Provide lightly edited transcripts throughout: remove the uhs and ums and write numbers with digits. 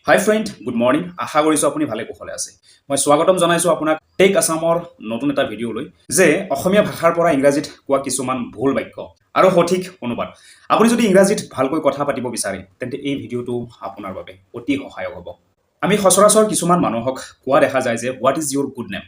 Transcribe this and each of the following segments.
হাই friend, good morning. আশা কৰিছোঁ আপুনি ভালে কুশলে আছে। মই স্বাগতম জনাইছোঁ আপোনাক টেক আছামৰ নতুন এটা ভিডিঅ'লৈ, যে অসমীয়া ভাষাৰ পৰা ইংৰাজীত কোৱা কিছুমান ভুল বাক্য আৰু সঠিক অনুবাদ। আপুনি যদি ইংৰাজীত ভালকৈ কথা পাতিব বিচাৰে তেন্তে এই ভিডিঅ'টো আপোনাৰ বাবে অতি সহায়ক হ'ব। আমি সচৰাচৰ কিছুমান মানুহক কোৱা দেখা যায় যে what is Euro good name.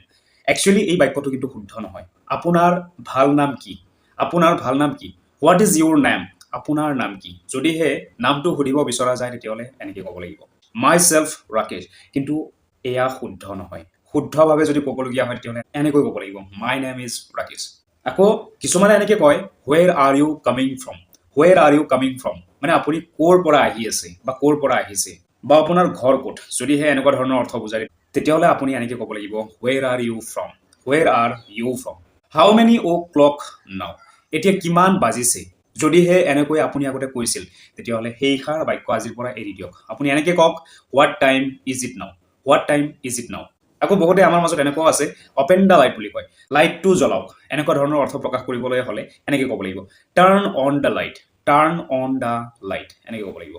Actually এই বাক্যটো কিন্তু শুদ্ধ নহয়। আপোনাৰ ভাল নাম কি? আপোনাৰ ভাল নাম কি? What is Euro name? আপোনাৰ নাম কি? যদিহে নামটো সুধিব বিচৰা যায় তেতিয়াহ'লে এনেকৈ ক'ব লাগিব, মাই চেল্ফ ৰাকেশ। কিন্তু এয়া শুদ্ধ নহয়। শুদ্ধভাৱে যদি ক'বলগীয়া হয় তেতিয়াহ'লে এনেকৈ ক'ব লাগিব, মাই নেম ইজ ৰাকেশ। আকৌ কিছুমানে এনেকৈ কয়, where are you coming from? Where are you coming from মানে আপুনি ক'ৰ পৰা আহি আছে বা ক'ৰ পৰা আহিছে, বা আপোনাৰ ঘৰ ক'ত। যদিহে এনেকুৱা ধৰণৰ অৰ্থ বুজায় তেতিয়াহ'লে আপুনি এনেকৈ ক'ব লাগিব, where are you from? Where are you from? How many o'clock now? এতিয়া কিমান বাজিছে? যদিহে এনেকৈ আপুনি আগতে কৈছিল তেতিয়াহ'লে সেইষাৰ বাক্য আজিৰ পৰা এৰি দিয়ক। আপুনি এনেকৈ কওক, হোৱাট টাইম ইজ ইট নাও? হোৱাট টাইম ইজ ইট নাও? আকৌ বহুতে আমাৰ মাজত এনেকুৱাও আছে, অপেন দ্য লাইট বুলি কয়, লাইটটো জ্বলাওক। এনেকুৱা ধৰণৰ অৰ্থ প্ৰকাশ কৰিবলৈ হ'লে এনেকৈ ক'ব লাগিব, turn on the light. Turn on the light এনেকৈ ক'ব লাগিব।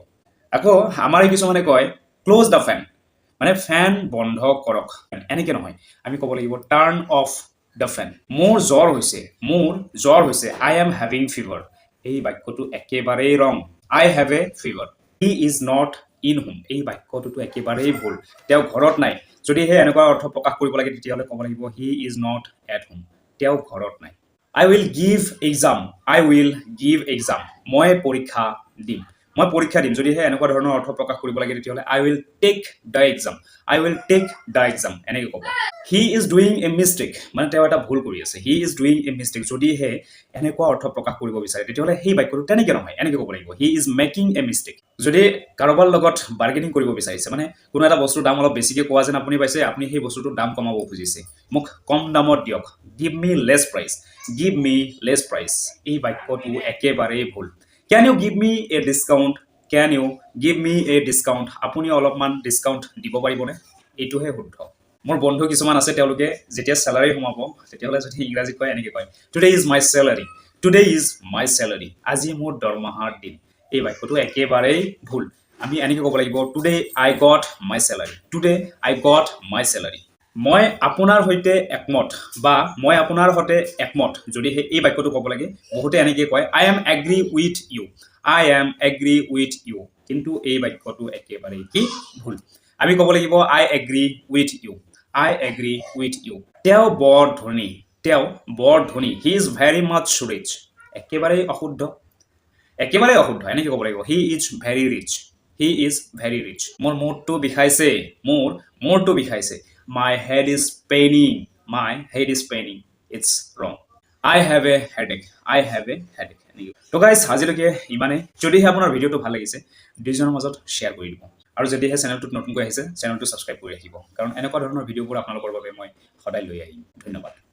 আকৌ আমাৰ কিছুমানে কয়, ক্ল'জ দ্য ফেন মানে ফেন বন্ধ কৰক। এনেকৈ নহয়, আমি ক'ব লাগিব, টাৰ্ণ অফ দ্য ফেন। মোৰ জ্বৰ হৈছে, মোৰ জ্বৰ হৈছে, আই এম হেভিং ফিভাৰ। এই বাক্যটো একেবাৰেই ৰং। I have a fever. He is not in home. এই বাক্যটোতো একেবাৰেই ভুল। তেওঁ ঘৰত নাই। যদিহে এনেকুৱা অৰ্থ প্ৰকাশ কৰিব লাগে তেতিয়াহ'লে ক'ব লাগিব, he is not at home. তেওঁ ঘৰত নাই। I will give exam. I will give exam. মই পৰীক্ষা দিম। মই পৰীক্ষা দিম। যদিহে এনেকুৱা ধৰণৰ অৰ্থ প্ৰকাশ কৰিব লাগে তেতিয়াহ'লে I will take the exam. I will take the exam এনেকৈ ক'ব। He is doing a mistake মানে তেওঁ এটা ভুল কৰি আছে। He is doing a mistake. যদিহে এনেকুৱা অৰ্থ প্ৰকাশ কৰিব বিচাৰে তেতিয়াহ'লে সেই বাক্যটো তেনেকৈ নহয়, এনেকৈ ক'ব লাগিব, he is making A mistake. যদি কাৰোবাৰ লগত বাৰ্গেনিং কৰিব বিচাৰিছে, মানে কোনো এটা বস্তুৰ দাম অলপ বেছিকৈ কোৱা যেন আপুনি পাইছে, আপুনি সেই বস্তুটোৰ দাম কমাব খুজিছে, মোক কম দামত দিয়ক, give me less price. Give me less price. এই বাক্যটো একেবাৰেই ভুল। Can you give me a discount? Can you give me a discount? আপুনি অলপমান ডিছকাউণ্ট দিব পাৰিবনে? এইটোহে শুদ্ধ। মোৰ বন্ধু কিছুমান আছে, তেওঁলোকে যেতিয়া চেলাৰী সোমাব তেতিয়াহ'লে যদি ইংৰাজীত কয় এনেকৈ কয়, today is my salary. Today is my salary. আজি মোৰ দৰমহাৰ দিন। এই বাক্যটো একেবাৰেই ভুল। আমি এনেকৈ ক'ব লাগিব, today I got my salary. Today I got my salary. মই আপোনাৰ সৈতে একমত বা মই আপোনাৰ সৈতে একমত। যদিহে এই বাক্যটো ক'ব লাগে, বহুতে এনেকৈ কয়, I am agree with you. I am agree with you. কিন্তু এই বাক্যটো একেবাৰেই কি ভুল। আমি ক'ব লাগিব, I agree with you. I agree with you. তেওঁ বৰ ধনী। তেওঁ বৰ ধনী। He is very much rich. একেবাৰেই অশুদ্ধ। একেবাৰে অশুদ্ধ। এনেকৈ ক'ব লাগিব, he is very rich. He is very rich. মোৰ মূৰটো বিষাইছে। মোৰ মূৰটো বিষাইছে। My head is paining. My head is paining. It's wrong. I have a headache. I have a headache. So guys, আজিলৈকে ইমানেই। যদিহে আপোনাৰ ভিডিঅ'টো ভাল লাগিছে দুইজনৰ মাজত শ্বেয়াৰ কৰি দিব, আৰু যদিহে চেনেলটোত নতুনকৈ আহিছে চেনেলটো ছাবস্ক্ৰাইব কৰি ৰাখিব, কাৰণ এনেকুৱা ধৰণৰ ভিডিঅ'বোৰ আপোনালোকৰ বাবে মই সদায় লৈ আহিম। ধন্যবাদ।